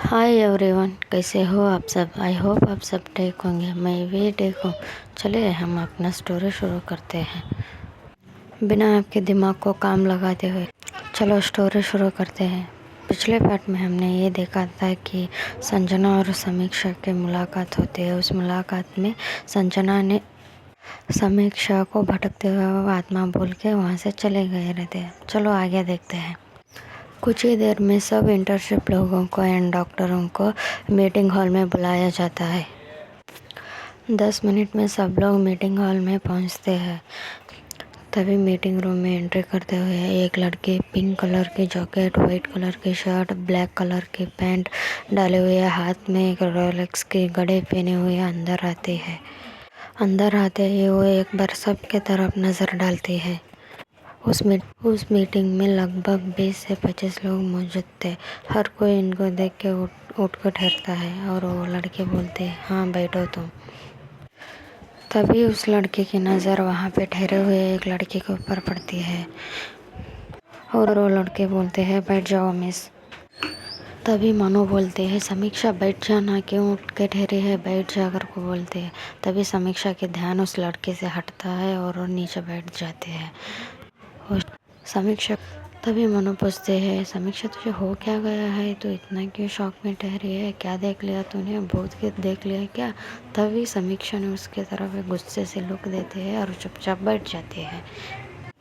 Hi everyone, कैसे हो आप सब। आई होप आप सब ठीक होंगे। मैं भी ठीक हूँ। चलिए हम अपना स्टोरी शुरू करते हैं बिना आपके दिमाग को काम लगाते हुए। चलो स्टोरी शुरू करते हैं। पिछले पार्ट में हमने ये देखा था कि संजना और समीक्षा की मुलाकात होती है। उस मुलाकात में संजना ने समीक्षा को भटकते हुए आत्मा बोल के वहाँ से चले गए रहते हैं। चलो आगे देखते हैं। कुछ ही देर में सब इंटर्नशिप लोगों को एंड डॉक्टरों को मीटिंग हॉल में बुलाया जाता है। 10 मिनट में सब लोग मीटिंग हॉल में पहुंचते हैं। तभी मीटिंग रूम में एंट्री करते हुए एक लड़की पिंक कलर की जैकेट, वाइट कलर की शर्ट, ब्लैक कलर की पैंट डाले हुए हाथ में एक रोलेक्स की घड़ी पहने हुए अंदर आती है। अंदर आते ही वो एक बार सब की तरफ नज़र डालती है। उस मीटिंग में लगभग 20 से 25 लोग मौजूद थे। हर कोई इनको देख के उठ कर ठहरता है और वो लड़के बोलते हैं, हाँ बैठो तुम। तभी उस लड़के की नज़र वहाँ पे ठहरे हुए एक लड़के के ऊपर पड़ती है और वो लड़के बोलते हैं, बैठ जाओ मिस। तभी मनु बोलते हैं, समीक्षा बैठ जाना, क्यों उठ के ठहरे है, बैठ जा कर को बोलते हैं। तभी समीक्षा के ध्यान उस लड़के से हटता है और वो नीचे बैठ जाते हैं। समीक्षा तभी मनु पूछते हैं, समीक्षा तुझे हो क्या गया है, तो इतना क्यों शौक में ठहरी है, क्या देख लिया तूने, भूत के देख लिया क्या। तभी समीक्षा ने उसके तरफ एक गुस्से से लुक देते हैं और चुपचाप बैठ जाते हैं।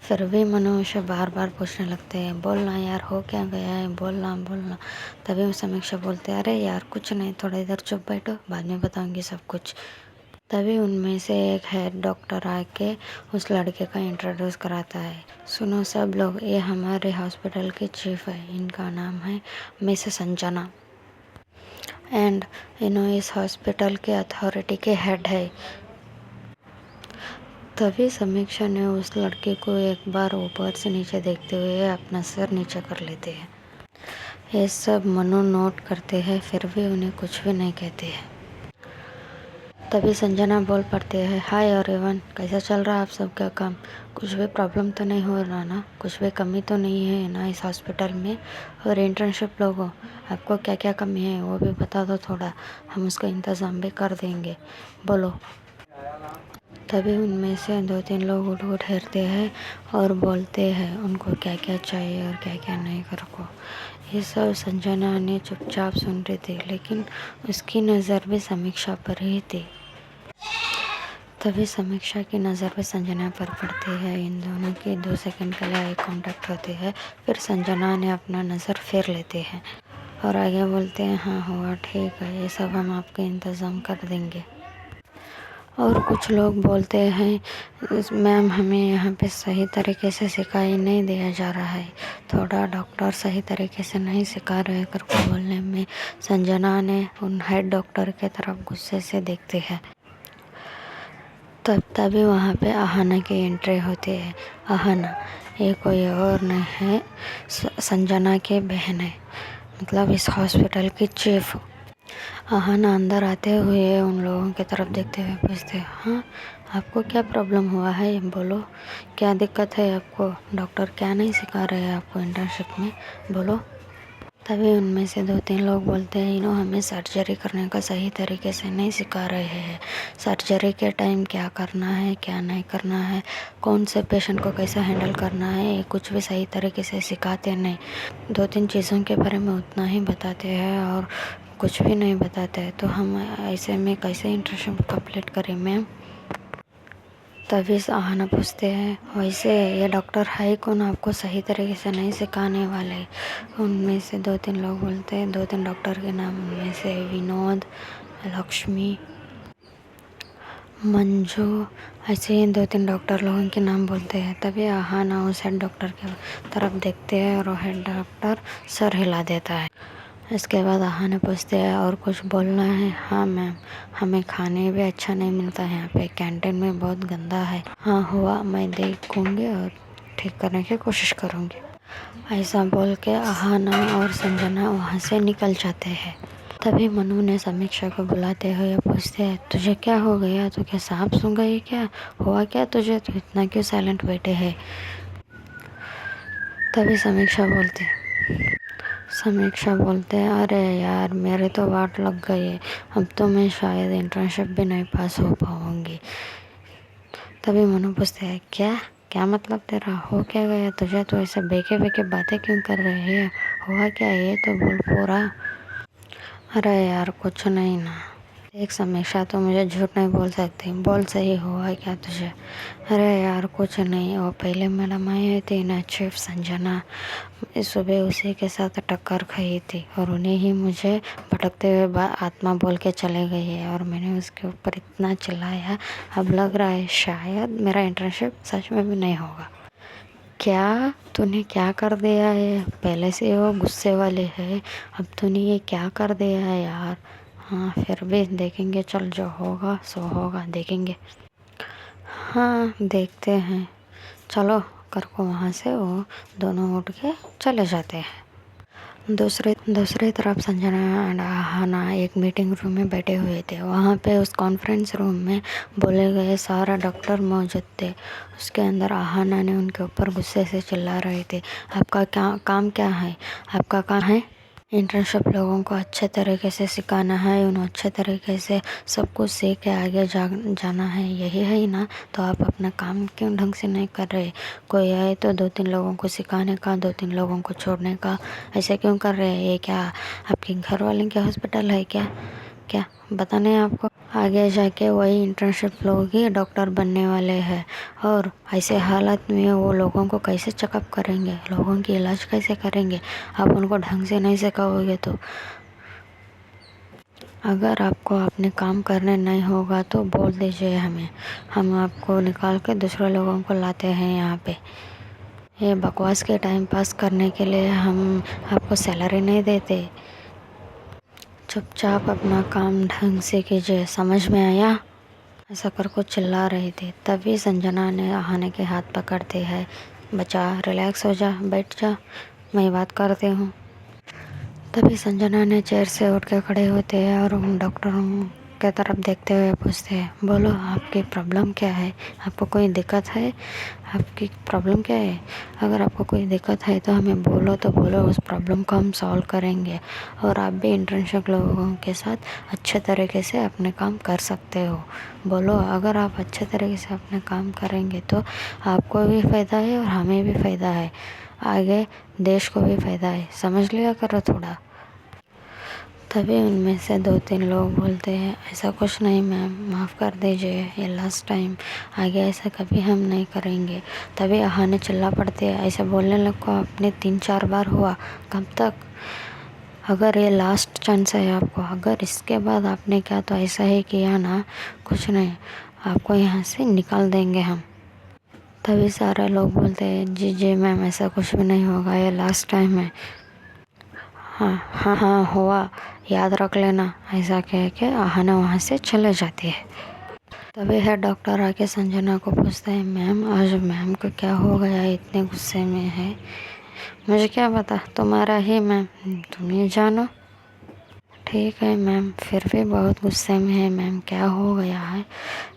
फिर भी मनु उसे बार बार पूछने लगते हैं, बोलना यार हो क्या गया है, बोलना बोलना। तभी समीक्षा बोलते हैं, अरे यार कुछ नहीं, थोड़ा इधर चुप बैठो, बाद में बताऊंगी सब कुछ। तभी उनमें से एक हेड डॉक्टर आके उस लड़के का इंट्रोड्यूस कराता है। सुनो सब लोग, ये हमारे हॉस्पिटल के चीफ है, इनका नाम है मिस संजना एंड इस हॉस्पिटल के अथॉरिटी के हेड है। तभी समीक्षा ने उस लड़के को एक बार ऊपर से नीचे देखते हुए अपना सर नीचे कर लेते हैं। ये सब मनु नोट करते हैं, फिर भी उन्हें कुछ भी नहीं कहते हैं। तभी संजना बोल पड़ते हैं, हाय एवरीवन, कैसा चल रहा है आप सबका काम, कुछ भी प्रॉब्लम तो नहीं हो रहा ना, कुछ भी कमी तो नहीं है ना इस हॉस्पिटल में। और इंटर्नशिप लोगों, आपको क्या क्या कमी है वो भी बता दो थोड़ा, हम उसका इंतज़ाम भी कर देंगे, बोलो। तभी उनमें से 2-3 लोग उठ ठहरते हैं और बोलते हैं उनको क्या क्या चाहिए और क्या क्या नहीं कर को। ये सब संजना ने चुपचाप सुन रही थी, लेकिन उसकी नज़र भी समीक्षा पर ही थी। तभी समीक्षा की नज़र भी संजना पर पड़ती है। इन दोनों की 2 सेकंड के लिए आई कांटेक्ट होती है। फिर संजना ने अपना नज़र फेर लेते हैं और आगे बोलते हैं, हाँ हुआ ठीक है, ये सब हम आपके इंतज़ाम कर देंगे। और कुछ लोग बोलते हैं, मैम हमें यहाँ पे सही तरीके से सिखाई नहीं दिया जा रहा है, थोड़ा डॉक्टर सही तरीके से नहीं सिखा रहे कर को बोलने में संजना ने उन हेड डॉक्टर के तरफ गुस्से से देखते हैं। तभी वहाँ पे आहाना की एंट्री होती है। आहाना ये कोई और नहीं है, संजना की बहन है, मतलब इस हॉस्पिटल की चीफ। आहाना अंदर आते हुए उन लोगों की तरफ देखते हुए पूछते, हाँ आपको क्या प्रॉब्लम हुआ है, बोलो क्या दिक्कत है आपको, डॉक्टर क्या नहीं सिखा रहे हैं आपको इंटर्नशिप में, बोलो। तभी उनमें से 2-3 लोग बोलते हैं, हमें सर्जरी करने का सही तरीके से नहीं सिखा रहे हैं, सर्जरी के टाइम क्या करना है क्या नहीं करना है, कौन से पेशेंट को कैसा हैंडल करना है, ये कुछ भी सही तरीके से सिखाते नहीं। 2-3 चीज़ों के बारे में उतना ही बताते हैं और कुछ भी नहीं बताते हैं, तो हम ऐसे में कैसे इंटर्नशिप कंप्लीट करें मैम। तभी आहाना पूछते हैं, वैसे ये डॉक्टर है कौन आपको सही तरीके से नहीं सिखाने वाले। उनमें से 2-3 लोग बोलते हैं, 2-3 डॉक्टर के नाम, उनमें से विनोद, लक्ष्मी, मंजू, ऐसे ही 2-3 डॉक्टर लोगों के नाम बोलते हैं। तभी आहाना उस हेड डॉक्टर के तरफ देखते हैं और हेड डॉक्टर सर हिला देता है। इसके बाद आहाना पूछते हैं, और कुछ बोलना है। हाँ मैम, हमें खाने भी अच्छा नहीं मिलता है यहाँ पे, कैंटीन में बहुत गंदा है। हाँ हुआ, मैं देखूँगी और ठीक करने की कोशिश करूँगी। ऐसा बोल के आहाना और संजना वहाँ से निकल जाते हैं। तभी मनु ने समीक्षा को बुलाते हुए पूछते हैं, तुझे क्या हो गया, तू क्या सांप सूंघ गई क्या, हुआ क्या तुझे, तू इतना क्यों साइलेंट बैठे है। तभी समीक्षा बोलती, समीक्षा बोलते हैं, अरे यार मेरे तो वाट लग गई है, अब तो मैं शायद इंटर्नशिप भी नहीं पास हो पाऊंगी। तभी मनु पूछते हैं, क्या क्या मतलब तेरा, हो क्या गया तुझे, तो ऐसे बेके बेके बातें क्यों कर रहे है, हुआ क्या ये तो बोल पूरा। अरे यार कुछ नहीं ना। एक समीक्षा, तो मुझे झूठ नहीं बोल सकती, बोल सही हुआ क्या तुझे। अरे यार कुछ नहीं, वो पहले मैडम आई हुई थी ना, चीफ संजना, इस सुबह उसी के साथ टक्कर खाई थी और उन्हें ही मुझे भटकते हुए आत्मा बोल के चले गई है और मैंने उसके ऊपर इतना चिल्लाया, अब लग रहा है शायद मेरा इंटर्नशिप सच में भी नहीं होगा। क्या तूने क्या कर दिया है, पहले से वो गुस्से वाले है, अब तूने ये क्या कर दिया है यार। हाँ फिर भी देखेंगे, चल जो होगा सो होगा, देखेंगे। हाँ देखते हैं, चलो कर को वहाँ से वो दोनों उठ के चले जाते हैं। दूसरी तरफ संजना एंड आहाना एक मीटिंग रूम में बैठे हुए थे। वहाँ पे उस कॉन्फ्रेंस रूम में बोले गए सारा डॉक्टर मौजूद थे। उसके अंदर आहाना ने उनके ऊपर गुस्से से चिल्ला रहे थे, आपका क्या काम क्या है, आपका काम है इंटर्नशिप लोगों को अच्छे तरीके से सिखाना है, उन्हें अच्छे तरीके से सब कुछ सीख के आगे जाना है, यही है ना, तो आप अपना काम क्यों ढंग से नहीं कर रहे। कोई आए तो 2-3 लोगों को सिखाने का, 2-3 लोगों को छोड़ने का, ऐसे क्यों कर रहे हैं। ये क्या आपके घर वाले के हॉस्पिटल है क्या, क्या बताने आपको। आगे जाके वही इंटर्नशिप लोग ही डॉक्टर बनने वाले हैं और ऐसे हालत में वो लोगों को कैसे चेकअप करेंगे, लोगों की इलाज कैसे करेंगे, आप उनको ढंग से नहीं सिखाओगे तो। अगर आपको अपने काम करने नहीं होगा तो बोल दीजिए हमें, हम आपको निकाल के दूसरे लोगों को लाते हैं यहाँ पे। ये बकवास के टाइम पास करने के लिए हम आपको सैलरी नहीं देते। चुपचाप अपना काम ढंग से कीजिए, समझ में आया। ऐसा कर को चिल्ला रही थी। तभी संजना ने आहाना के हाथ पकड़ते है, बच्चा रिलैक्स हो जा, बैठ जा, मैं बात करती हूँ। तभी संजना ने चेयर से उठ के खड़े होते हैं और उन डॉक्टरों के तरफ देखते हुए पूछते हैं, बोलो आपकी प्रॉब्लम क्या है, आपको कोई दिक्कत है, आपकी प्रॉब्लम क्या है। अगर आपको कोई दिक्कत है तो हमें बोलो, तो बोलो, उस प्रॉब्लम को हम सॉल्व करेंगे और आप भी इंटर्नशिप लोगों के साथ अच्छे तरीके से अपने काम कर सकते हो। बोलो, अगर आप अच्छे तरीके से अपने काम करेंगे तो आपको भी फ़ायदा है और हमें भी फ़ायदा है, आगे देश को भी फ़ायदा है, समझ लिया करो थोड़ा। तभी उनमें से 2-3 लोग बोलते हैं, ऐसा कुछ नहीं मैम, माफ़ कर दीजिए, ये लास्ट टाइम, आगे ऐसा कभी हम नहीं करेंगे। तभी आहाना चिल्ला पड़ती है, ऐसे बोलने लग को आपने 3-4 बार हुआ, कब तक। अगर ये लास्ट चांस है आपको, अगर इसके बाद आपने क्या तो ऐसा ही किया ना, कुछ नहीं, आपको यहाँ से निकाल देंगे हम। तभी सारे लोग बोलते हैं, जी जी मैम, ऐसा कुछ भी नहीं होगा, ये लास्ट टाइम है। हाँ हाँ हाँ हुआ, याद रख लेना, ऐसा कह के आहाना वहाँ से चले जाती है। तभी है डॉक्टर आके संजना को पूछता है, मैम आज मैम को क्या हो गया, इतने गुस्से में है। मुझे क्या पता, तुम्हारा ही मैम, तुम ही जानो। ठीक है मैम, फिर भी बहुत गुस्से में है मैम, क्या हो गया है,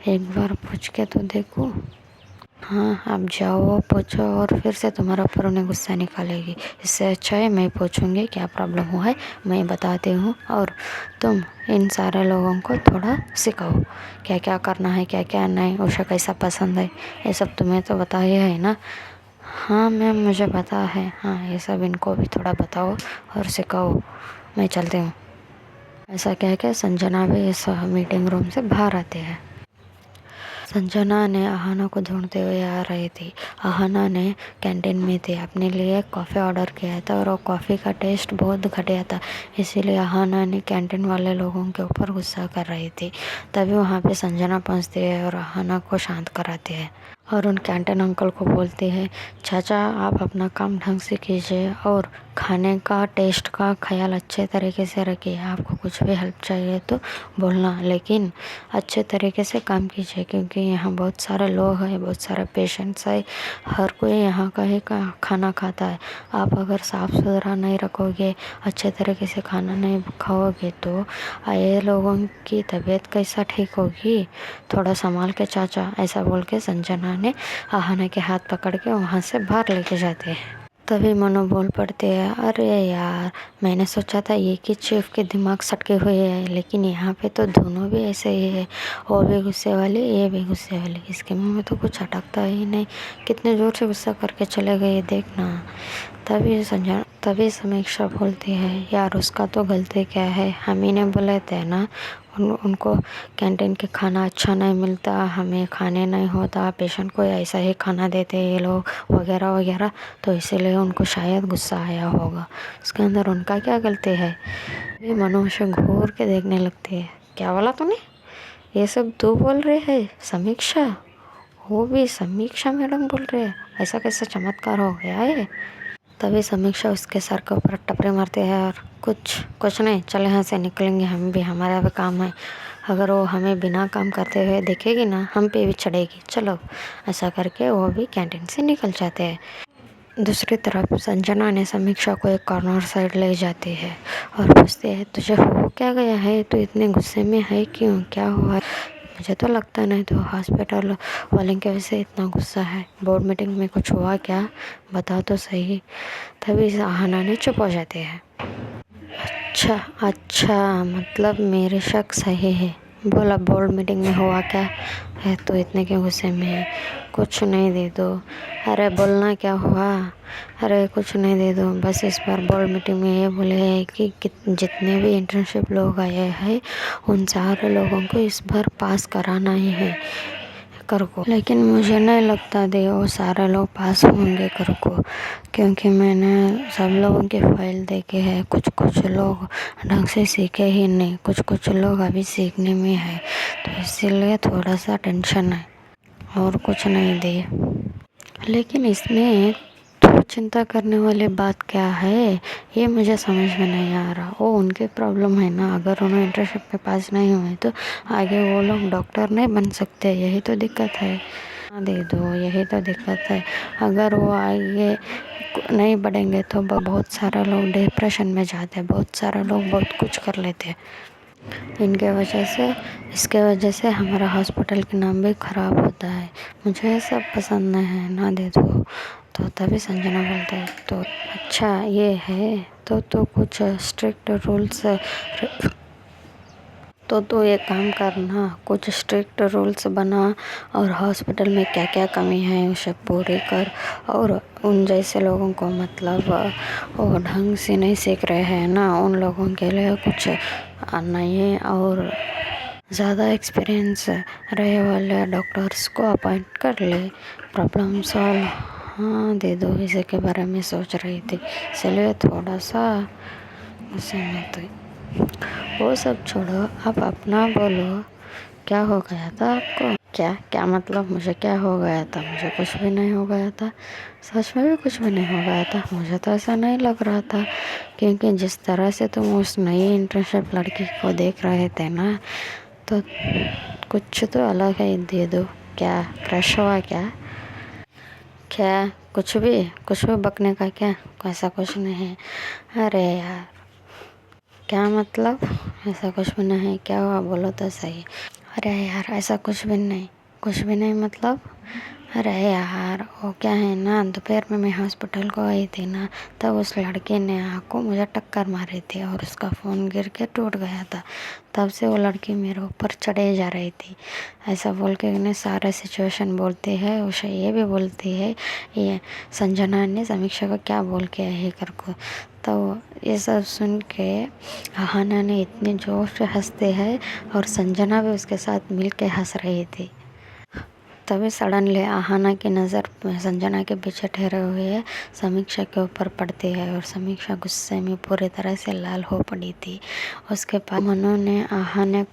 एक बार पूछ के तो देखो। हाँ आप जाओ पूछो और फिर से तुम्हारा ऊपर उन्हें गुस्सा निकालेगी, इससे अच्छा है मैं पूछूंगी क्या प्रॉब्लम हुआ है, मैं बताती हूँ और तुम इन सारे लोगों को थोड़ा सिखाओ क्या क्या करना है, क्या क्या नहीं, उसे कैसा पसंद है, ये सब तुम्हें तो बता ही है ना। हाँ मैम मुझे पता है, हाँ ये सब इनको भी थोड़ा बताओ और सिखाओ, मैं चलती हूँ। ऐसा कह के संजना भी इस मीटिंग रूम से बाहर आते हैं। संजना ने आहाना को ढूंढते हुए आ रही थी। आहाना ने कैंटीन में थी, अपने लिए कॉफ़ी ऑर्डर किया था और वो कॉफ़ी का टेस्ट बहुत घटिया था, इसीलिए आहाना ने कैंटीन वाले लोगों के ऊपर गुस्सा कर रही थी। तभी वहाँ पे संजना पहुँचती है और आहाना को शांत कराती है और उन कैंटीन अंकल को बोलती है, चाचा आप अपना काम ढंग से कीजिए और खाने का टेस्ट का ख्याल अच्छे तरीके से रखिए, आपको कुछ भी हेल्प चाहिए तो बोलना, लेकिन अच्छे तरीके से काम कीजिए क्योंकि यहाँ बहुत सारे लोग हैं, बहुत सारे पेशेंट्स हैं, हर कोई यहाँ का ही खाना खाता है। आप अगर साफ़ सुथरा नहीं रखोगे, अच्छे तरीके से खाना नहीं खाओगे तो ये लोगों की तबीयत कैसा ठीक होगी, थोड़ा संभाल के चाचा, ऐसा बोल के संजना ने आहाना के हाथ पकड़ के वहाँ से बाहर लेके जाते हैं। तभी मनु बोल पड़ती है, अरे यार मैंने सोचा था ये कि चीफ के दिमाग सटके हुए हैं, लेकिन यहाँ पे तो दोनों भी ऐसे ही है, वो भी गुस्से वाली ये भी गुस्से वाली, इसके मुंह में तो कुछ अटकता ही नहीं, कितने ज़ोर से गुस्सा करके चले गए देखना। तभी समीक्षा बोलती है, यार उसका तो गलती क्या है, हम ही ने बोले थे ना उनको कैंटीन के खाना अच्छा नहीं मिलता, हमें खाने नहीं होता, पेशेंट को ऐसा ही खाना देते ये लोग वगैरह वगैरह, तो इसीलिए उनको शायद गुस्सा आया होगा, उसके अंदर उनका क्या गलती है। ये मनुष्य घूर के देखने लगती है, क्या बोला तूने, ये सब तू बोल रहे है समीक्षा, वो भी समीक्षा मैडम बोल रहे हैं, ऐसा कैसा चमत्कार हो गया है। तभी समीक्षा उसके सर के ऊपर टपरी मारती है और कुछ नहीं, चले यहाँ से निकलेंगे, हम भी, हमारा भी काम है, अगर वो हमें बिना काम करते हुए देखेगी ना हम पे भी चढ़ेगी, चलो। ऐसा करके वो भी कैंटीन से निकल जाते हैं। दूसरी तरफ संजना ने समीक्षा को एक कॉर्नर साइड ले जाती है और पूछती है, तुझे हो क्या गया है, तू इतने गुस्से में है क्यों, क्या हुआ। मुझे तो लगता नहीं तो हॉस्पिटल वाले की वजह से इतना गुस्सा है, बोर्ड मीटिंग में कुछ हुआ क्या, बता तो सही। तभी आहना ने चुप हो जाते हैं। अच्छा मतलब मेरे शक सही है, बोला बोर्ड मीटिंग में हुआ क्या है, तो इतने क्यों गुस्से में है, कुछ नहीं दे दो। अरे बोलना क्या हुआ, अरे कुछ नहीं दे दो, बस इस बार बोर्ड मीटिंग में ये बोले हैं कि जितने भी इंटर्नशिप लोग आए हैं उन सारे लोगों को इस बार पास कराना ही है कर को, लेकिन मुझे नहीं लगता दे वो सारे लोग पास होंगे कर को, क्योंकि मैंने सब लोगों की फाइल देखे हैं, कुछ लोग ढंग से सीखे ही नहीं, कुछ लोग अभी सीखने में है, तो इसीलिए थोड़ा सा टेंशन है, और कुछ नहीं दे। लेकिन इसमें तो चिंता करने वाली बात क्या है, ये मुझे समझ में नहीं आ रहा। वो उनकी प्रॉब्लम है ना, अगर उन्हें इंटर्नशिप में पास नहीं हुए तो आगे वो लोग डॉक्टर नहीं बन सकते, यही तो दिक्कत है। दे दो, यही तो दिक्कत है। अगर वो आगे नहीं बढ़ेंगे तो बहुत सारे लोग डिप्रेशन में जाते हैं, बहुत सारे लोग बहुत कुछ कर लेते हैं, इसके वजह से हमारा हॉस्पिटल का नाम भी ख़राब होता है, मुझे ये सब पसंद नहीं है, ना दे दो। तो तभी संजना बोलते है, तो अच्छा ये है तो कुछ स्ट्रिक्ट रूल्स, तो एक काम करना, कुछ स्ट्रिक्ट रूल्स बना और हॉस्पिटल में क्या क्या कमी है उसे पूरी कर, और उन जैसे लोगों को, मतलब वो ढंग से नहीं सीख रहे हैं ना, उन लोगों के लिए कुछ नए और ज़्यादा एक्सपीरियंस रहे वाले डॉक्टर्स को अपॉइंट कर ले, प्रॉब्लम सॉल्व। हाँ दे दो, इसी के बारे में सोच रही थी, इसलिए थोड़ा सा गुस्से में थी। वो सब छोड़ो, अब अपना बोलो, क्या हो गया था आपको, क्या मतलब मुझे क्या हो गया था, मुझे कुछ भी नहीं हो गया था, सच में भी कुछ भी नहीं हो गया था, मुझे तो ऐसा नहीं लग रहा था, क्योंकि जिस तरह से तुम उस नई इंटर्नशिप लड़की को देख रहे थे ना, तो कुछ तो अलग है, दे दो। क्या क्रश हुआ क्या कुछ भी बकने का, क्या ऐसा कुछ नहीं है। अरे यार क्या मतलब, ऐसा कुछ भी नहीं, क्या हुआ बोलो तो सही। अरे यार ऐसा कुछ भी नहीं मतलब, अरे यार वो क्या है ना, दोपहर में मैं हॉस्पिटल को आई थी ना, तब उस लड़के ने आको मुझे टक्कर मारी थी और उसका फ़ोन गिर के टूट गया था, तब से वो लड़की मेरे ऊपर चढ़े जा रही थी, ऐसा बोल के उन्हें सारा सिचुएशन बोलती है। उसे ये भी बोलती है, ये संजना ने समीक्षा को क्या बोल के है कर को, तो ये सब सुन के आहना ने इतने जोर से हंसते हैं और संजना भी उसके साथ मिल के हंस रही थी। तभी सडनली आहना की नज़र संजना के पीछे ठहरे हुए समीक्षा के ऊपर पड़ती है और समीक्षा गुस्से में पूरी तरह से लाल हो पड़ी थी। उसके बाद मनु ने आहना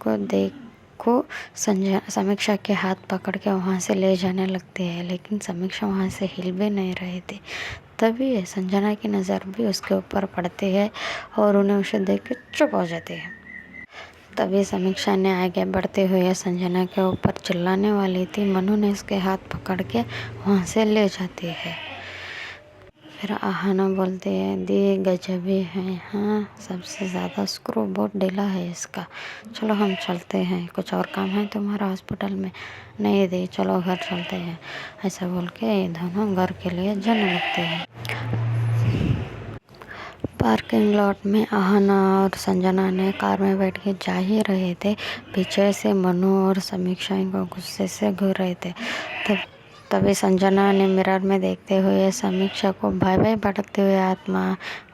को समीक्षा के हाथ पकड़ के वहाँ से ले जाने लगती है, लेकिन समीक्षा वहाँ से हिल भी नहीं रही थी। तभी संजना की नज़र भी उसके ऊपर पड़ती है और उन्हें उसे देख के चुप हो जाती है। तभी समीक्षा ने आगे बढ़ते हुए संजना के ऊपर चिल्लाने वाली थी, मनु ने उसके हाथ पकड़ के वहाँ से ले जाती है। फिर आहना बोलती है, दी गजबी है, हाँ सबसे ज़्यादा स्क्रू बहुत ढीला है इसका, चलो हम चलते हैं, कुछ और काम है तुम्हारा हॉस्पिटल में, नहीं दी चलो घर चलते हैं। ऐसा बोल के दोनों घर के लिए जाने लगते हैं। पार्किंग लॉट में आहना और संजना ने कार में बैठ के जा ही रहे थे, पीछे से मनु और समीक्षा इनको गुस्से से घूर रहे थे। तभी संजना ने मिरर में देखते हुए समीक्षा को बाय बाय भटकते हुए आत्मा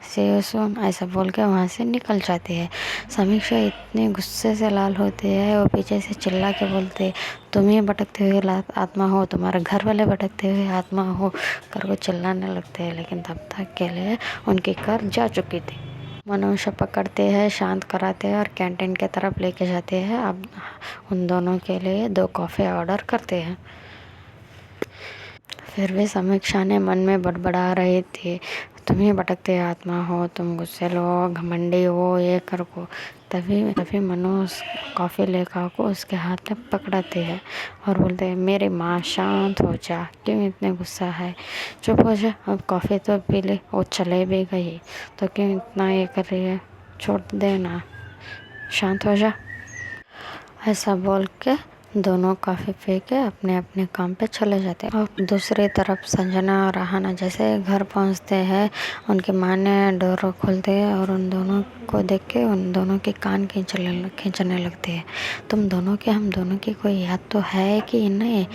से सुन ऐसा बोल के वहाँ से निकल जाती है। समीक्षा इतने गुस्से से लाल होती है, वो पीछे से चिल्ला के बोलते, तुम ही भटकते हुए आत्मा हो, तुम्हारे घर वाले भटकते हुए आत्मा हो कर वो चिल्लाने लगते हैं। लेकिन तब तक के लिए उनकी कार जा चुकी थी। मनुष्य पकड़ते हैं, शांत कराते हैं और कैंटीन की तरफ लेके जाते हैं। अब उन दोनों के लिए 2 कॉफ़ी ऑर्डर करते हैं। फिर भी समीक्षा ने मन में बड़बड़ा रही थी, तुम ही भटकते आत्मा हो, तुम गुस्से हो, घमंडी हो, ये कर को। तभी मनु उस कॉफ़ी लेखा को उसके हाथ में पकड़ाते हैं और बोलते हैं, मेरी माँ शांत हो जा, क्यों इतने गुस्सा है, चुप हो जा, अब कॉफ़ी तो पी ले, वो चले भी गई तो क्यों इतना ये कर रही है, छोड़ देना, शांत हो जा। ऐसा बोल के दोनों कॉफ़ी पी के अपने अपने काम पे चले जाते हैं। और दूसरी तरफ संजना और आहना जैसे घर पहुंचते हैं, उनकी माँ ने डोर खोलते हैं और उन दोनों को देख के उन दोनों के कान खींचने लगते हैं। तुम दोनों के हम दोनों की कोई याद तो है कि नहीं,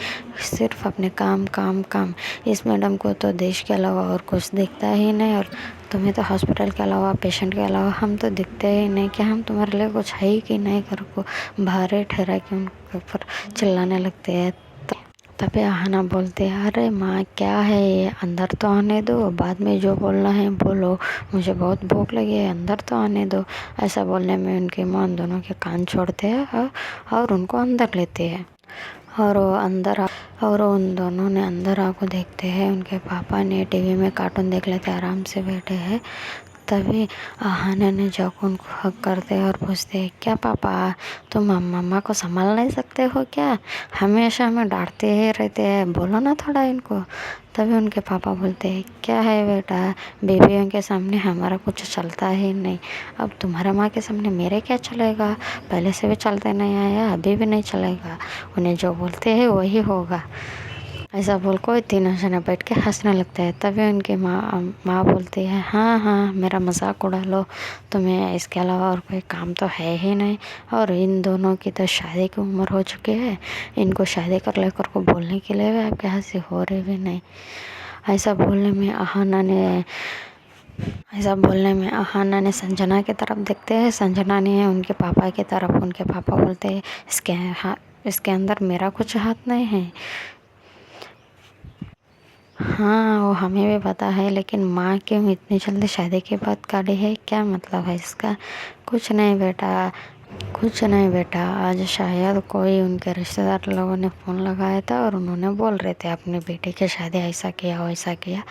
सिर्फ अपने काम काम काम। इस मैडम को तो देश के अलावा और कुछ दिखता ही नहीं, और तुम्हें तो हॉस्पिटल के अलावा, पेशेंट के अलावा हम तो दिखते ही नहीं कि हम तुम्हारे लिए कुछ है ही कि नहीं कर को भारे ठहरा के उनके ऊपर चिल्लाने लगते हैं। तभी आहना बोलते हैं, अरे माँ क्या है ये, अंदर तो आने दो, बाद में जो बोलना है बोलो, मुझे बहुत भूख लगी है, अंदर तो आने दो। ऐसा बोलने में उनकी माँ उन दोनों के कान छोड़ते हैं और उनको अंदर लेते हैं। और उन दोनों ने अंदर आको देखते हैं, उनके पापा ने टीवी में कार्टून देख लेते आराम से बैठे हैं। तभी आहना ने जाकर उनको हक करते और पूछते, क्या पापा तुम मम्मा को संभाल नहीं सकते हो क्या, हमेशा हमें डांटते ही रहते हैं, बोलो ना थोड़ा इनको। तभी उनके पापा बोलते हैं, क्या है बेटा, बेबियों के सामने हमारा कुछ चलता ही नहीं, अब तुम्हारे माँ के सामने मेरे क्या चलेगा, पहले से भी चलते नहीं आया, अभी भी नहीं चलेगा, उन्हें जो बोलते हैं वही होगा। ऐसा बोल कोई तीनों जने बैठ के हंसने लगते हैं। तभी उनकी माँ बोलती है, हाँ हाँ मेरा मजाक उड़ा लो, तुम्हें इसके अलावा और कोई काम तो है ही नहीं, और इन दोनों की तो शादी की उम्र हो चुकी है, इनको शादी कर लेकर को बोलने के लिए भी आपके हंसी हो रही भी नहीं। ऐसा बोलने में आहना ने संजना की तरफ देखते हैं, संजना ने उनके पापा की तरफ। उनके पापा बोलते हैं, इसके अंदर मेरा कुछ हाथ नहीं है। हाँ वो हमें भी पता है, लेकिन माँ क्यों इतनी जल्दी शादी की बात काढ़ी है, क्या मतलब है इसका। कुछ नहीं बेटा, आज शायद कोई उनके रिश्तेदार लोगों ने फ़ोन लगाया था और उन्होंने बोल रहे थे अपनी बेटी की शादी ऐसा किया वैसा किया,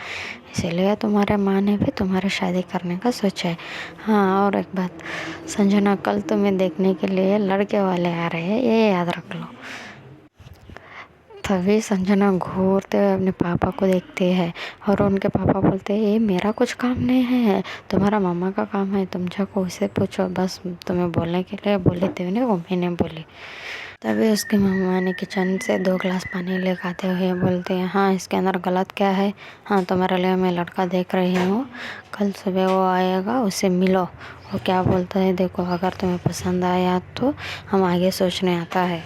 इसीलिए तुम्हारे माँ ने भी तुम्हारी शादी करने का सोचा है। हाँ और एक बात संजना, कल तुम्हें देखने के लिए लड़के वाले आ रहे हैं, ये याद रख लो। तभी संजना घूरते हुए अपने पापा को देखती है और उनके पापा बोलते हैं, ये मेरा कुछ काम नहीं है, तुम्हारा मामा का काम है, तुम जाको उसे पूछो, बस तुम्हें बोलने के लिए बोली थी ना, वो मैंने बोली। तभी उसकी मम्मा ने किचन से 2 गिलास पानी लेकर आते हुए बोलते हैं, हाँ इसके अंदर गलत क्या है, हाँ तुम्हारे लिए मैं लड़का देख रही हूँ, कल सुबह वो आएगा, उससे मिलो, वो क्या बोलता है देखो, अगर तुम्हें पसंद आया तो हम आगे सोचने आता है।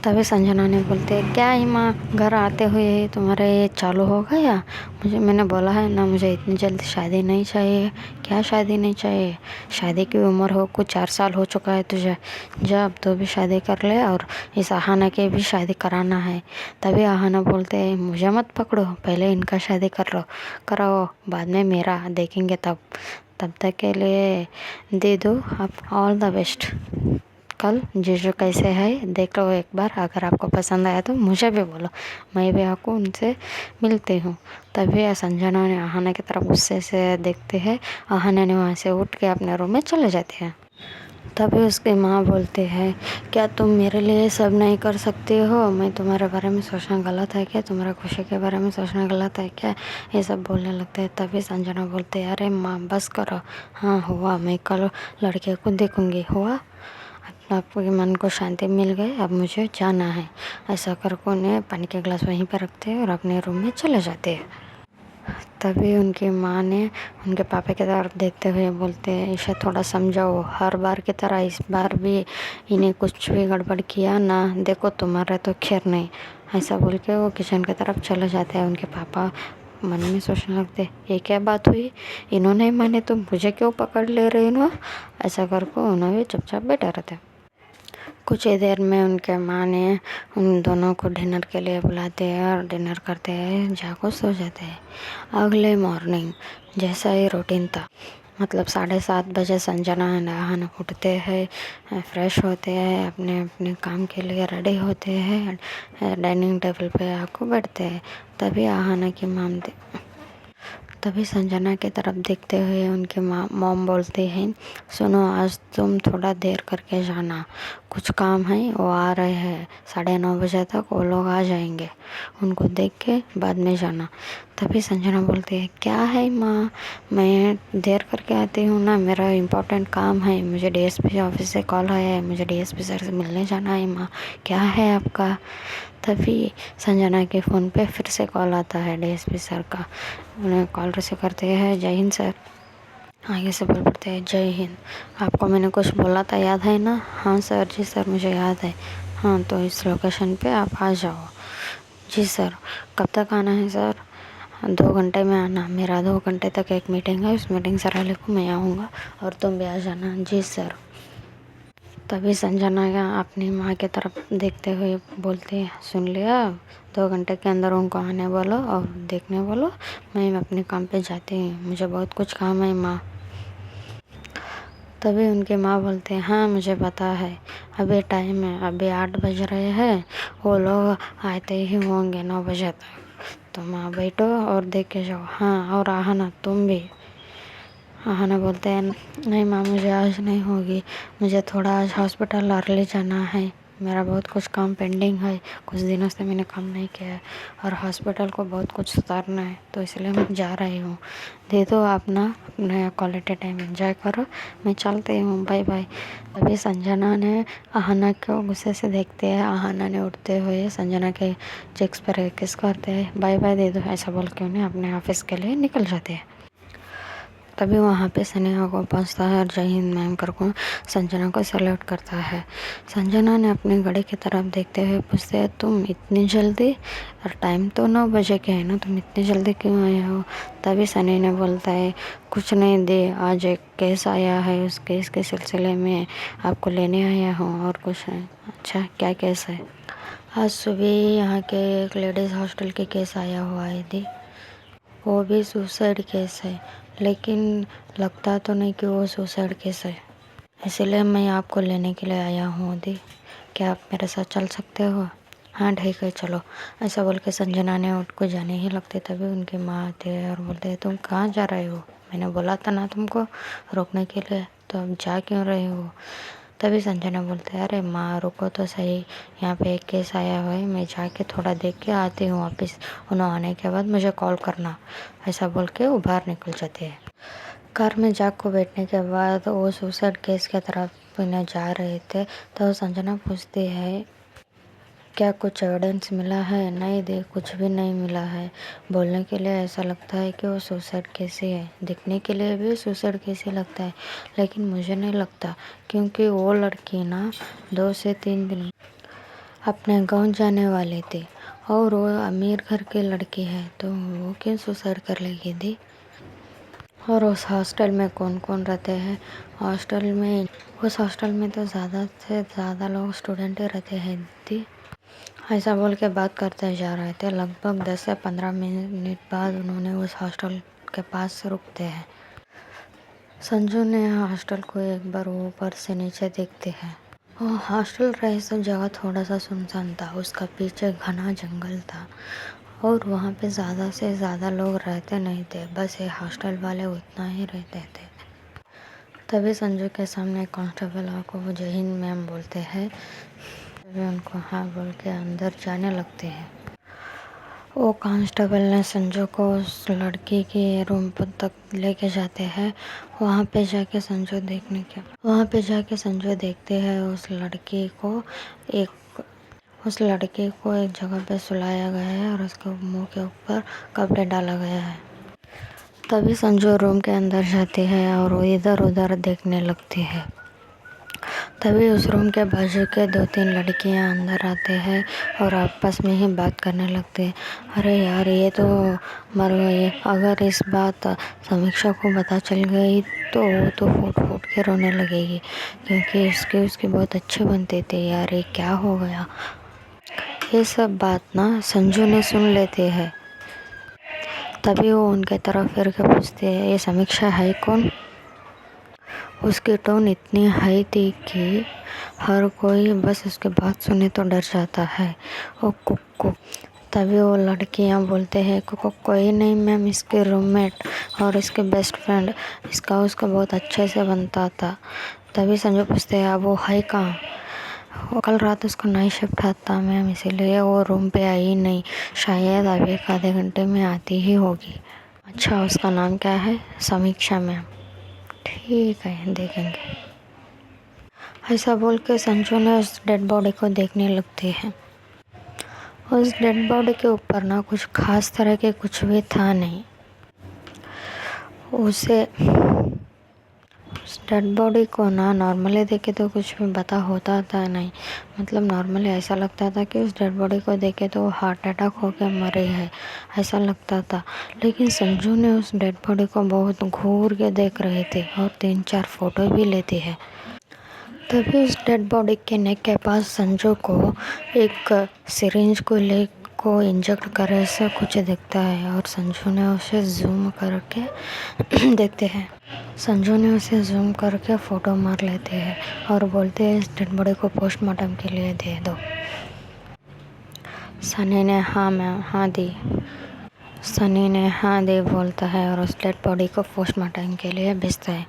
तभी संजना ने बोलते हैं, क्या ही माँ, घर आते हुए तुम्हारे ये चालू हो गया, मैंने बोला है ना, मुझे इतनी जल्दी शादी नहीं चाहिए। क्या शादी नहीं चाहिए, शादी की उम्र हो, कुछ 4 साल हो चुका है तुझे, जब तो भी शादी कर ले, और इस आहना की भी शादी कराना है। तभी आहना बोलते हैं, मुझे मत पकड़ो, पहले इनका शादी कराओ, बाद में मेरा देखेंगे, तब तक के लिए दे दो आप ऑल द बेस्ट। कल जीजू कैसे है देख लो एक बार, अगर आपको पसंद आया तो मुझे भी बोलो, मैं भी आपको उनसे मिलती हूँ। तभी संजना ने आहना की तरफ गुस्से से देखते हैं, आहना ने वहाँ से उठ के अपने रूम में चले जाते हैं। तभी उसकी माँ बोलते हैं, क्या तुम मेरे लिए सब नहीं कर सकते हो, मैं तुम्हारे बारे में सोचना गलत है क्या, तुम्हारा खुशी के बारे में सोचना गलत है क्या, ये सब बोलने लगते हैं। तभी संजना बोलते हैं, अरे माँ बस करो, हाँ हुआ, मैं कल लड़के को देखूँगी, हुआ, आपके मन को शांति मिल गई, अब मुझे जाना है। ऐसा कर को उन्हें पानी के गिलास वहीं पर रखते हैं और अपने रूम में चले जाते हैं। तभी उनकी माँ ने उनके पापा की तरफ देखते हुए बोलते हैं, इसे थोड़ा समझाओ, हर बार की तरह इस बार भी इन्हें कुछ भी गड़बड़ किया ना, देखो तुम्हारा तो खैर नहीं। ऐसा बोल के वो किचन की तरफ चले जाते हैं। उनके पापा मन में सोचने लगते, ये क्या बात हुई, इन्होंने ही माने तो मुझे क्यों पकड़ ले रही हो। ऐसा करके उन्होंने भी चुपचाप बैठा रहते। कुछ ही देर में उनके माँ ने उन दोनों को डिनर के लिए बुलाते हैं और डिनर करते हैं, जाको सो जाते हैं। अगले मॉर्निंग जैसा ही रूटीन था, मतलब 7:30 बजे संजना नहाना उठते हैं, फ्रेश होते हैं, अपने अपने काम के लिए रेडी होते हैं, डाइनिंग टेबल पे आकर बैठते हैं। तभी आहाना की तभी संजना की तरफ देखते हुए उनके मॉम बोलते हैं, सुनो आज तुम थोड़ा देर करके जाना, कुछ काम है, वो आ रहे हैं, 9:30 बजे तक वो लोग आ जाएंगे, उनको देख के बाद में जाना। तभी संजना बोलती है, क्या है माँ, मैं देर करके आती हूँ ना, मेरा इम्पोर्टेंट काम है, मुझे डीएसपी ऑफिस से कॉल आया है, मुझे डीएसपी सर से मिलने जाना है माँ, क्या है आपका। तभी संजना के फ़ोन पे फिर से कॉल आता है डीएसपी सर का। उन्हें कॉल रिसीव करते हैं, जय हिंद सर। आगे से बोल पड़ते हैं, जय हिंद, आपको मैंने कुछ बोला था याद है ना। हाँ सर, जी सर मुझे याद है। हाँ तो इस लोकेशन पे आप आ जाओ। जी सर, कब तक आना है सर। 2 घंटे में आना, मेरा 2 घंटे तक एक मीटिंग है, उस मीटिंग से पहले को मैं आऊँगा और तुम भी आ जाना। जी सर। तभी संजना अपनी माँ की तरफ देखते हुए बोलती है, सुन लिया, 2 घंटे के अंदर उनको आने बोलो और देखने बोलो, मैं अपने काम पे जाती हूँ, मुझे बहुत कुछ काम है माँ। तभी उनकी माँ बोलते हैं, हाँ मुझे पता है, अभी टाइम है, अभी 8 बज रहे हैं, वो लोग आते ही होंगे 9 बजे तक, तो माँ बैठो और देख के जाओ। हाँ और आहाना तुम भी। आहाना बोलते हैं, नहीं माँ मुझे आज नहीं होगी, मुझे थोड़ा आज हॉस्पिटल अर्ली जाना है, मेरा बहुत कुछ काम पेंडिंग है, कुछ दिनों से मैंने काम नहीं किया है और हॉस्पिटल को बहुत कुछ सुधारना है, तो इसलिए मैं जा रही हूँ। दे दो आप ना, अपना क्वालिटी टाइम एंजॉय करो, मैं चलती हूँ, बाय बाय। अभी संजना ने आहाना को गुस्से से देखते हैं। आहाना ने उठते हुए संजना के चेक्स पर किस करते हैं, बाय बाय दे दो, ऐसा बोल के उन्हें अपने ऑफिस के लिए निकल जाते हैं। तभी वहाँ पे स्नेहा को पहुँचता है और जय हिंद मैम कर को संजना को सैल्यूट करता है। संजना ने अपनी घड़ी की तरफ देखते हुए पूछते हैं, तुम इतनी जल्दी, और टाइम तो 9 बजे के है ना, तुम इतनी जल्दी क्यों आए हो। तभी सनी ने बोलता है, कुछ नहीं दे, आज एक केस आया है, उस केस के सिलसिले में आपको लेने आया हूँ और कुछ नहीं। अच्छा क्या केस है। आज सुबह यहाँ के एक लेडीज़ हॉस्टल के केस आया हुआ है दी, वो भी सुसाइड केस है, लेकिन लगता तो नहीं कि वो सुसाइड केस है, इसलिए मैं आपको लेने के लिए आया हूँ दी, क्या आप मेरे साथ चल सकते हो। हाँ ठीक है चलो, ऐसा बोल के संजना ने उठ को जाने ही लगते। तभी उनकी माँ आती है और बोलते हैं, तुम कहाँ जा रहे हो, मैंने बोला था ना तुमको रोकने के लिए, तो अब जा क्यों रहे हो। तभी संजना बोलते हैं, अरे माँ रुको तो सही, यहाँ पे एक केस आया हुआ है, मैं जाके थोड़ा देख के आती हूँ वापस, उन्होंने आने के बाद मुझे कॉल करना। ऐसा बोल के वो बाहर निकल जाते हैं। कार में जाग को बैठने के बाद वो सुसाइड केस की तरफ इन्हें जा रहे थे, तो संजना पूछती है, क्या कुछ एविडेंस मिला है। नहीं दे, कुछ भी नहीं मिला है, बोलने के लिए ऐसा लगता है कि वो सुसाइड केस ही है, दिखने के लिए भी सुसाइड केस ही लगता है, लेकिन मुझे नहीं लगता, क्योंकि वो लड़की ना 2 से 3 दिन अपने गांव जाने वाली थी और वो अमीर घर की लड़की है, तो वो क्यों सुसाइड कर लेगी दी। और उस हॉस्टल में कौन कौन रहते हैं, उस हॉस्टल में तो ज़्यादा से ज़्यादा लोग स्टूडेंट ही रहते हैं दी। ऐसा बोल के बात करते जा रहे थे। लगभग 10 से 15 मिनट बाद उन्होंने उस हॉस्टल के पास रुकते हैं। संजू ने हॉस्टल को एक बार ऊपर से नीचे देखते हैं। वो हॉस्टल रहे तो जगह थोड़ा सा सुनसान था, उसका पीछे घना जंगल था और वहाँ पे ज़्यादा से ज़्यादा लोग रहते नहीं थे, बस ये हॉस्टल वाले उतना ही रहते थे। तभी संजू के सामने कांस्टेबल आको वो जय हिंद मैम बोलते हैं, तभी उनको हाँ बोल के अंदर जाने लगते हैं। वो कांस्टेबल ने संजू को उस लड़की के रूम पर तक लेके जाते हैं। वहाँ पे जाके संजू देखते हैं उस लड़की को एक जगह पे सुलाया गया है और उसके मुंह के ऊपर कपड़े डाला गया है। तभी संजू रूम के अंदर जाती है और वो इधर उधर देखने लगती है। तभी उस रूम के बाजू के 2-3 लड़कियां अंदर आते हैं और आपस में ही बात करने लगते हैं। अरे यार, ये तो मर गई। अगर इस बात समीक्षा को पता चल गई तो वो तो फूट फूट के रोने लगेगी, क्योंकि उसके बहुत अच्छे बनते थे यार। ये क्या हो गया। ये सब बात ना संजू ने सुन लेते हैं। तभी वो उनके तरफ फिर के पूछते हैं, ये समीक्षा है कौन? उसकी टोन इतनी हाई थी कि हर कोई बस उसके बात सुने तो डर जाता है। ओ कुक्कू। तभी वो लड़कियां बोलते हैं, कुक्कू कोई नहीं मैम, इसके रूममेट और इसके बेस्ट फ्रेंड, इसका उसका बहुत अच्छे से बनता था। तभी संजू पूछते हैं, अब वो है कहाँ? वो कल रात उसका नाइट शिफ्ट था मैम, इसीलिए वो रूम पे आई नहीं। शायद अभी 1 आधे घंटे में आती ही होगी। अच्छा, उसका नाम क्या है? समीक्षा मैम। ठीक है, देखेंगे। ऐसा बोल के संजू ने उस डेड बॉडी को देखने लगती है। उस डेड बॉडी के ऊपर ना कुछ खास तरह के कुछ भी था नहीं। उसे उस डेड बॉडी को ना नॉर्मली देखे तो कुछ भी पता होता था नहीं। मतलब नॉर्मली ऐसा लगता था कि उस डेड बॉडी को देखे तो हार्ट अटैक होकर मरी है, ऐसा लगता था। लेकिन संजू ने उस डेड बॉडी को बहुत घूर के देख रहे थे और 3-4 फोटो भी लेते हैं। तभी उस डेड बॉडी के नेक के पास संजू को एक सिरिंज को इंजेक्ट करे ऐसा कुछ दिखता है और संजू ने उसे जूम करके देखते हैं। संजू ने उसे जूम करके फ़ोटो मार लेते हैं और बोलते हैं, इस डेड बॉडी को पोस्टमार्टम के लिए दे दो। सनी ने हाँ मैम, हाँ दी। सनी ने हाँ दे बोलता है और उस डेड बॉडी को पोस्टमार्टम के लिए भेजता है।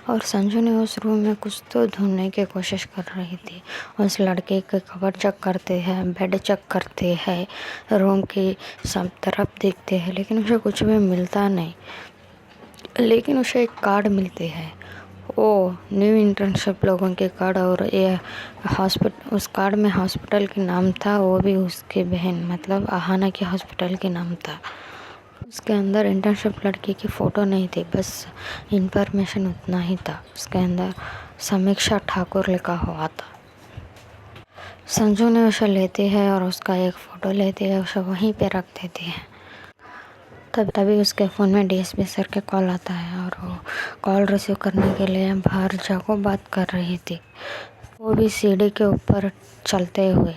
और संजू ने उस रूम में कुछ तो ढूंढने की कोशिश कर रही थी। उस लड़के के कवर चेक करते हैं, बेड चेक करते हैं, रूम की सब तरफ देखते हैं, लेकिन उसे कुछ भी मिलता नहीं। लेकिन उसे एक कार्ड मिलते हैं, वो न्यू इंटर्नशिप लोगों के कार्ड, और ये उस कार्ड में हॉस्पिटल के नाम था, वो भी उसकी बहन मतलब आहाना के हॉस्पिटल के नाम था। उसके अंदर इंटर्नशिप लड़की की फ़ोटो नहीं थी, बस इंफॉर्मेशन उतना ही था। उसके अंदर समीक्षा ठाकुर लिखा हुआ था। संजू ने उसे लेते हैं और उसका एक फ़ोटो लेते हैं, उसे वहीं पे रख देते हैं। तभी उसके फ़ोन में डीएसपी सर के कॉल आता है और वो कॉल रिसीव करने के लिए बाहर जाको बात कर रही थी, वो भी सीढ़ी के ऊपर चलते हुए।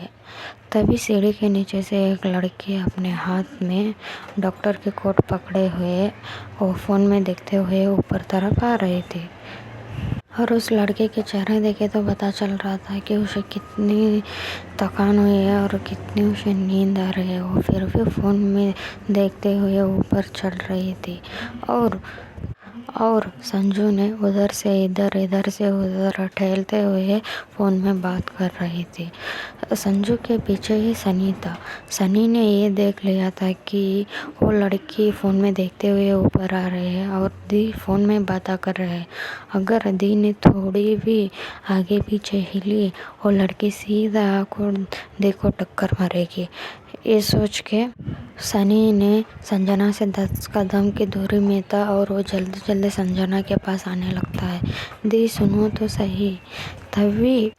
तभी सीढ़ी के नीचे से एक लड़की अपने हाथ में डॉक्टर के कोट पकड़े हुए वो फ़ोन में देखते हुए ऊपर तरफ आ रही थी। और उस लड़के के चेहरे देखे तो पता चल रहा था कि उसे कितनी थकान हुई है और कितनी उसे नींद आ रही है। वो फिर भी फ़ोन में देखते हुए ऊपर चढ़ रही थी और संजू ने उधर से इधर, इधर से उधर टहलते हुए फ़ोन में बात कर रही थी। संजू के पीछे ही सनी था। सनी ने ये देख लिया था कि वो लड़की फ़ोन में देखते हुए ऊपर आ रही है और दी फ़ोन में बातें कर रहे हैं। अगर दी ने थोड़ी भी आगे पीछे हिली, वो लड़की सीधा आंखों देखो टक्कर मारेगी। ये सोच के सनी ने संजना से 10 कदम की दूरी में था और वो जल्दी जल्दी संजना के पास आने लगता है। दी सुनो तो सही। तभी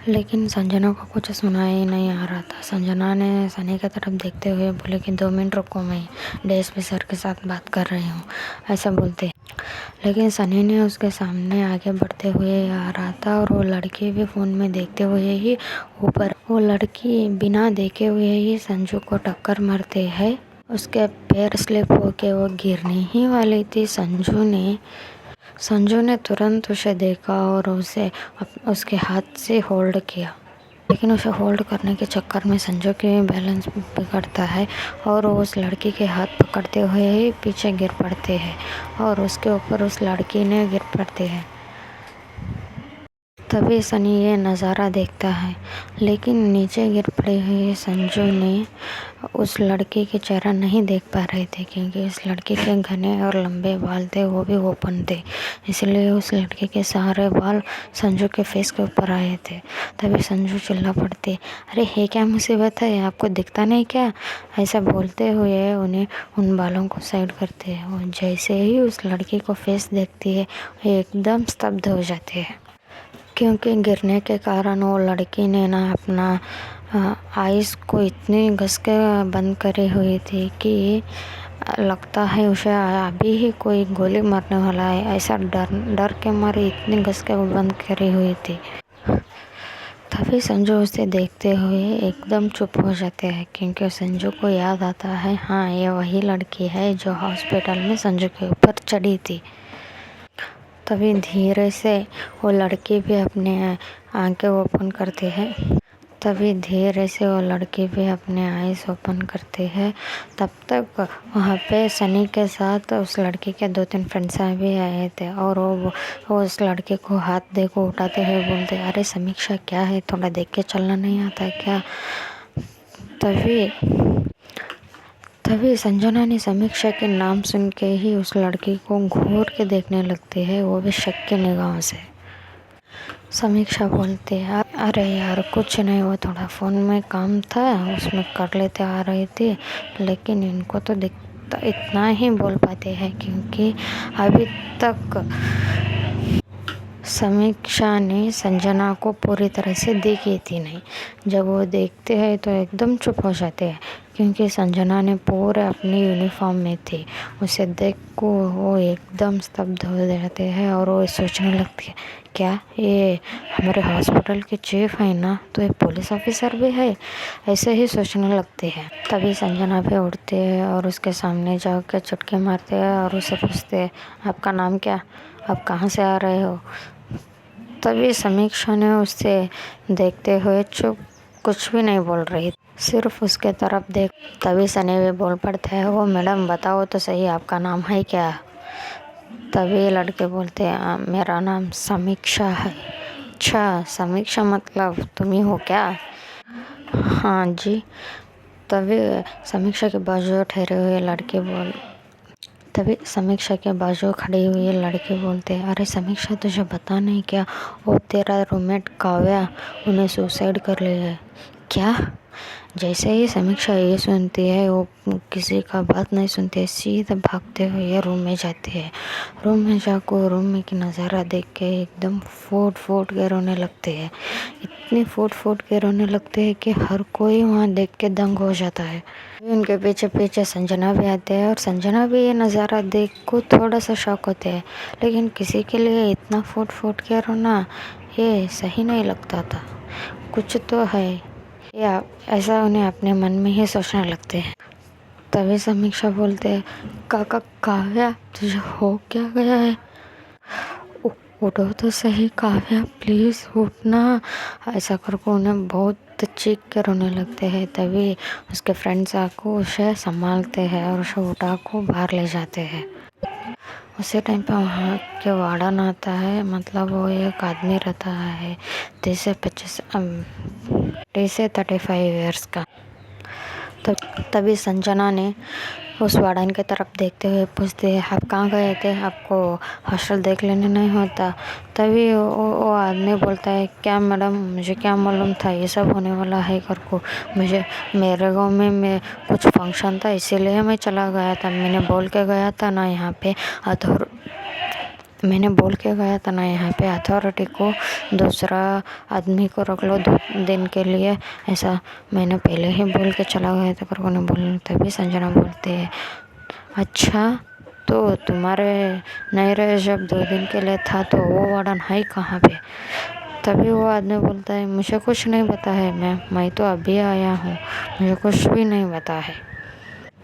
लेकिन संजना को कुछ सुना ही नहीं आ रहा था। संजना ने सनी की तरफ देखते हुए बोले कि 2 मिनट रुको, मैं डीएसपी सर के साथ बात कर रही हूँ, ऐसा बोलते। लेकिन सनी ने उसके सामने आगे बढ़ते हुए आ रहा था और वो लड़की भी फ़ोन में देखते हुए ही ऊपर, वो लड़की बिना देखे हुए ही संजू को टक्कर मारते है। उसके पैर स्लिप होके वो गिरने ही वाली थी। संजू ने तुरंत उसे देखा और उसे उसके हाथ से होल्ड किया, लेकिन उसे होल्ड करने के चक्कर में संजू के बैलेंस बिगड़ता है और वो उस लड़की के हाथ पकड़ते हुए ही पीछे गिर पड़ते हैं और उसके ऊपर उस लड़की ने गिर पड़ते हैं। तभी सनी ये नज़ारा देखता है, लेकिन नीचे गिर पड़े हुए संजू ने उस लड़के के चेहरा नहीं देख पा रहे थे, क्योंकि उस लड़के के घने और लंबे बाल थे, वो भी ओपन थे, इसलिए उस लड़के के सारे बाल संजू के फेस के ऊपर आए थे। तभी संजू चिल्ला पड़ते, अरे ये क्या मुसीबत है, आपको दिखता नहीं क्या? ऐसा बोलते हुए उन्हें उन बालों को साइड करते हैं, और जैसे ही उस लड़के को फेस देखती है वो एकदम स्तब्ध हो जाते हैं, क्योंकि गिरने के कारण वो लड़की ने ना अपना आइज़ को इतनी घस के बंद करी हुई थी कि लगता है उसे अभी ही कोई गोली मारने वाला है, ऐसा डर के मारे इतनी घस के बंद करी हुई थी। तभी संजू उसे देखते हुए एकदम चुप हो जाते हैं, क्योंकि संजू को याद आता है, हाँ ये वही लड़की है जो हॉस्पिटल में संजू के ऊपर चढ़ी थी। तभी धीरे से वो लड़की भी अपने आंखें ओपन करती है। आइज़ ओपन करती है। तब तक वहाँ पे सनी के साथ उस लड़की के 2-3 फ्रेंड्स भी आए थे, और वो उस लड़के को हाथ दे को उठाते हुए बोलते, अरे समीक्षा क्या है, थोड़ा देख के चलना नहीं आता है क्या? तभी संजना ने समीक्षा के नाम सुन के ही उस लड़की को घूर के देखने लगती है, वो भी शक की निगाहों से। समीक्षा बोलती है, अरे यार कुछ नहीं, वो थोड़ा फ़ोन में काम था, उसमें कर लेते आ रही थी, लेकिन इनको तो दिखता इतना ही बोल पाते हैं, क्योंकि अभी तक समीक्षा ने संजना को पूरी तरह से देखी थी नहीं। जब वो देखते हैं तो एकदम चुप हो जाते हैं, क्योंकि संजना ने पूरे अपनी यूनिफॉर्म में थी। उसे देख को वो एकदम स्तब्ध हो जाते हैं, और वो सोचने लगती है, क्या ये हमारे हॉस्पिटल के चीफ है ना, तो ये पुलिस ऑफिसर भी है, ऐसे ही सोचने लगते हैं। तभी संजना पे उठते हैं और उसके सामने जाकर चुटकी मारते हैं और उसे पूछते हैं, आपका नाम क्या, आप कहाँ से आ रहे हो? तभी समीक्षा ने उससे देखते हुए चुप, कुछ भी नहीं बोल रही, सिर्फ उसके तरफ देख। तभी सनी भी बोल पड़ता है, वो मैडम बताओ तो सही, आपका नाम है क्या? तभी लड़के बोलते हैं, मेरा नाम समीक्षा है। अच्छा, समीक्षा मतलब तुम ही हो क्या? हाँ जी। तभी समीक्षा के बाजू खड़ी हुई लड़की बोलते हैं, अरे समीक्षा तुझे पता नहीं क्या, वो तेरा रूममेट काव्या, उन्हें सुसाइड कर लिया है। क्या? जैसे ही समीक्षा ये सुनती है, वो किसी का बात नहीं सुनती है, सीधे भागते हुए रूम में जाती है। रूम में जाकर रूम में की नज़ारा देख के एकदम फूट के रोने लगते हैं। इतनी फूट के रोने लगते हैं कि हर कोई वहाँ देख के दंग हो जाता है। उनके पीछे पीछे संजना भी आते हैं, और संजना भी ये नज़ारा देख को थोड़ा सा शॉक होते हैं, लेकिन किसी के लिए इतना फूट के रोना ये सही नहीं लगता था, कुछ तो है, या ऐसा उन्हें अपने मन में ही सोचने लगते हैं। तभी समीक्षा बोलते हैं, काव्या तुझे हो क्या गया है? उठो तो सही काव्या, प्लीज़ उठना। ऐसा करके उन्हें बहुत चीख के रोने लगते हैं। तभी उसके फ्रेंड्स आको उसे संभालते हैं और उसे उठा को बाहर ले जाते हैं। उसी टाइम पे वहाँ के वार्डन आता है, मतलब वो एक आदमी रहता है 30 से 35 ईयर्स का। तभी संजना ने उस वार्डन की तरफ देखते हुए पूछते हैं, आप कहाँ गए थे, आपको हॉस्टल देख लेने नहीं होता? तभी वो आदमी बोलता है, क्या मैडम, मुझे क्या मालूम था ये सब होने वाला है करको, मेरे गांव में कुछ फंक्शन था, इसीलिए मैं चला गया था। मैंने बोल के गया था ना यहाँ पे अथॉरिटी को दूसरा आदमी को रख लो 2 दिन के लिए, ऐसा मैंने पहले ही बोल के चला गया था करको नहीं बोलना। तभी संजना बोलते हैं, अच्छा तो तुम्हारे नहीं रहे जब 2 दिन के लिए था, तो वो वार्डन है कहाँ पे? तभी वो आदमी बोलता है, मुझे कुछ नहीं पता है मैं तो अभी आया हूँ, मुझे कुछ भी नहीं पता है।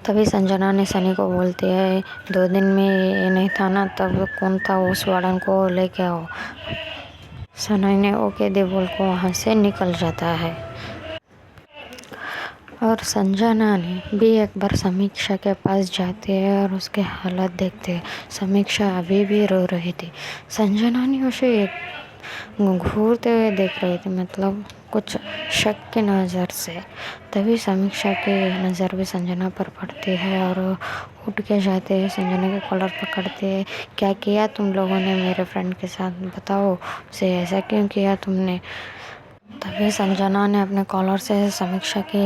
तभी संजना ने सनी को बोलती है, 2 दिन में ये नहीं था ना, तब कौन था, उस वार्डन को लेके आओ। सनी ने ओके दे बोल को वहाँ से निकल जाता है। और संजना ने भी एक बार समीक्षा के पास जाती है और उसके हालत देखते हैं। समीक्षा अभी भी रो रही थी। संजना ने उसे घूरते हुए देख रही थी, मतलब कुछ शक की नज़र से। तभी समीक्षा की नज़र भी संजना पर पड़ती है और वो उठ के जाते हैं, संजना के कॉलर पकड़ते हैं। क्या किया तुम लोगों ने मेरे फ्रेंड के साथ, बताओ उसे, ऐसा क्यों किया तुमने? तभी संजना ने अपने कॉलर से समीक्षा के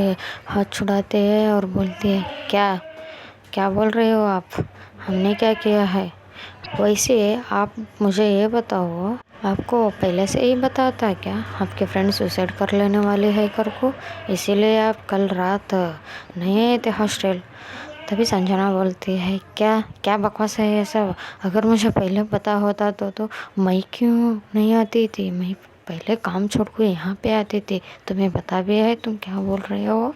हाथ छुड़ाते हैं और बोलती है, क्या क्या बोल रहे हो आप, हमने क्या किया है? वैसे आप मुझे ये बताओ, आपको पहले से ही बताया था क्या आपके फ्रेंड सुसाइड कर लेने वाले है कर को, इसीलिए आप कल रात नहीं आए थे हॉस्टल? तभी संजना बोलती है, क्या क्या बकवास है ये सब? अगर मुझे पहले पता होता तो मैं क्यों नहीं आती थी? मैं पहले काम छोड़ के यहाँ पे आती थी। तुम्हें पता भी है तुम क्या बोल रहे हो?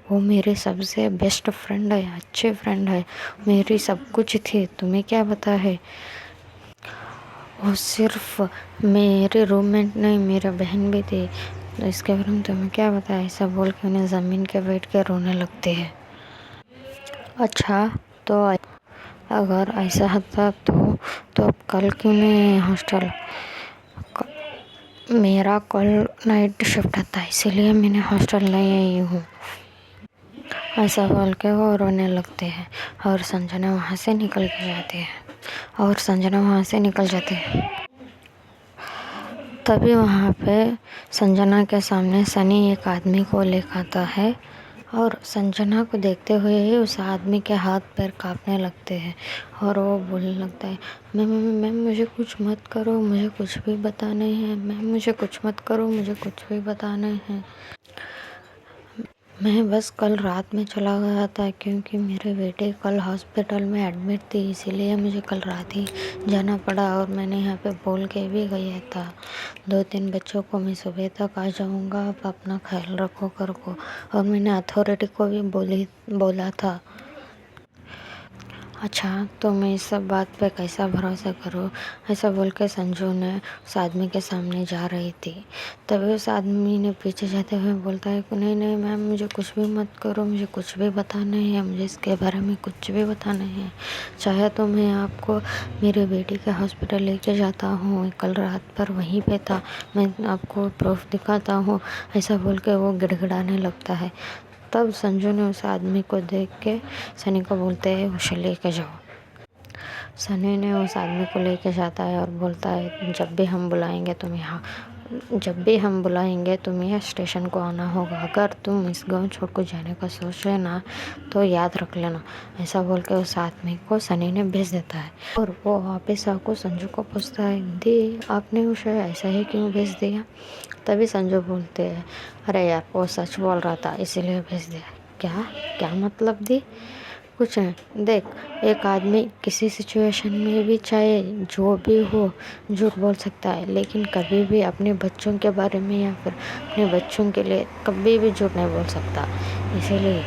वो मेरे सबसे बेस्ट फ्रेंड है, अच्छे फ्रेंड है, मेरी सब कुछ थी, तुम्हें क्या पता है? वो सिर्फ मेरे रूममेट नहीं, मेरा बहन भी थी, तो इसके बारे में तुम्हें क्या पता है? ऐसा बोल के उन्हें ज़मीन के बैठ के रोने लगते हैं। अच्छा, तो अगर ऐसा था तो अब कल क्यों नहीं हॉस्टल? मेरा कल नाइट शिफ्ट था, इसीलिए मैंने हॉस्टल नहीं आई हूँ। ऐसा बोल के वो रोने लगते हैं और संजना वहाँ से निकल के जाती है। तभी वहाँ पे संजना के सामने सनी एक आदमी को लेकर आता है और संजना को देखते हुए ही उस आदमी के हाथ पैर कांपने लगते हैं और वो बोलने लगता है, मैम मुझे कुछ मत करो, मुझे कुछ भी पता नहीं है, मैम मुझे कुछ मत करो, मुझे कुछ भी पता नहीं है। मैं बस कल रात में चला गया था क्योंकि मेरे बेटे कल हॉस्पिटल में एडमिट थी, इसीलिए मुझे कल रात ही जाना पड़ा और मैंने यहाँ पे बोल के भी गया था 2-3 बच्चों को मैं सुबह तक आ जाऊँगा, आप अपना ख्याल रखो कर को, और मैंने अथॉरिटी को भी बोला था। अच्छा, तो मैं इस सब बात पे कैसा भरोसा करूँ? ऐसा बोल के संजू ने उस आदमी के सामने जा रही थी। तभी उस आदमी ने पीछे जाते हुए बोलता है कि नहीं मैम, मुझे कुछ भी मत करो, मुझे कुछ भी पता नहीं है, मुझे इसके बारे में कुछ भी पता नहीं है। चाहे तो मैं आपको मेरे बेटी के हॉस्पिटल लेके जाता हूँ, कल रात पर वहीं पे था, मैं आपको प्रूफ दिखाता हूँ। ऐसा बोल के वो गिड़गिड़ाने लगता है। तब संजू ने उस आदमी को देख के सनी को बोलते हैं, उसे लेके जाओ। सनी ने उस आदमी को लेके जाता है और बोलता है, जब भी हम बुलाएंगे तुम यहाँ स्टेशन को आना होगा। अगर तुम इस गांव छोड़ कर जाने का सोच रहे ना तो याद रख लेना। ऐसा बोल के उस आदमी को सनी ने भेज देता है और वो वापस आकर संजू को पूछता है, दी आपने उसे ऐसा ही क्यों भेज दिया? तभी संजू बोलते हैं, अरे यार वो सच बोल रहा था इसीलिए भेज दिया। क्या मतलब दी? कुछ नहीं, देख, एक आदमी किसी सिचुएशन में भी चाहे जो भी हो झूठ बोल सकता है, लेकिन कभी भी अपने बच्चों के बारे में या फिर अपने बच्चों के लिए कभी भी झूठ नहीं बोल सकता। इसीलिए,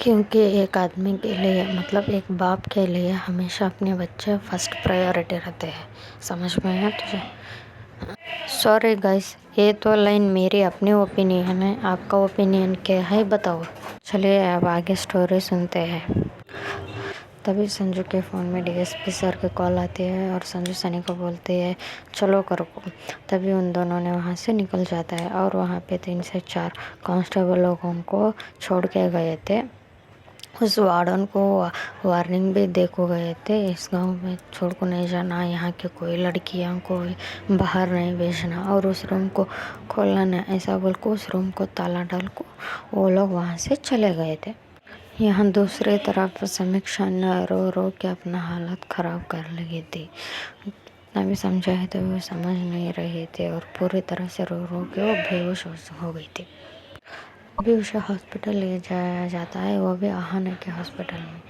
क्योंकि एक आदमी के लिए, मतलब एक बाप के लिए हमेशा अपने बच्चे फर्स्ट प्रायोरिटी रहते हैं। समझ में आया तुझे? सॉरी गाइस, ये तो लाइन मेरी अपनी ओपिनियन है, आपका ओपिनियन क्या है बताओ। चलिए अब आगे स्टोरी सुनते हैं। तभी संजू के फ़ोन में डीएसपी सर की कॉल आती है और संजू सनी को बोलते हैं, चलो करो को। तभी उन दोनों ने वहाँ से निकल जाता है और वहाँ पे 3 से 4 कांस्टेबल लोगों को छोड़ के गए थे। उस वार्डन को वार्निंग भी दे को गए थे, इस गांव में छोड़ को नहीं जाना, यहाँ के कोई लड़कियों को बाहर नहीं भेजना और उस रूम को खोलना नहीं, ऐसा बोल को उस रूम को ताला डाल को वो लोग वहाँ से चले गए थे। यहाँ दूसरी तरफ समीक्षा ने रो के अपना हालत ख़राब कर लगी थी। ना भी समझाए तो वो समझ नहीं रहे थे और पूरी तरह से रो के वो बेहोश हो गई थी। अभी उसे हॉस्पिटल ले जाया जाता है, वो भी आहाना के हॉस्पिटल में।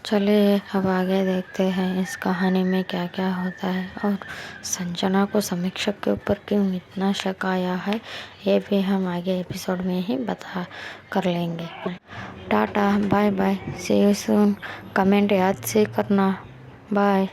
चलिए अब आगे देखते हैं इस कहानी में क्या क्या होता है और संजना को समीक्षा के ऊपर क्यों इतना शक आया है, ये भी हम आगे एपिसोड में ही बता कर लेंगे। Tata, bye bye, see you soon. Comment याद से करना। बाय।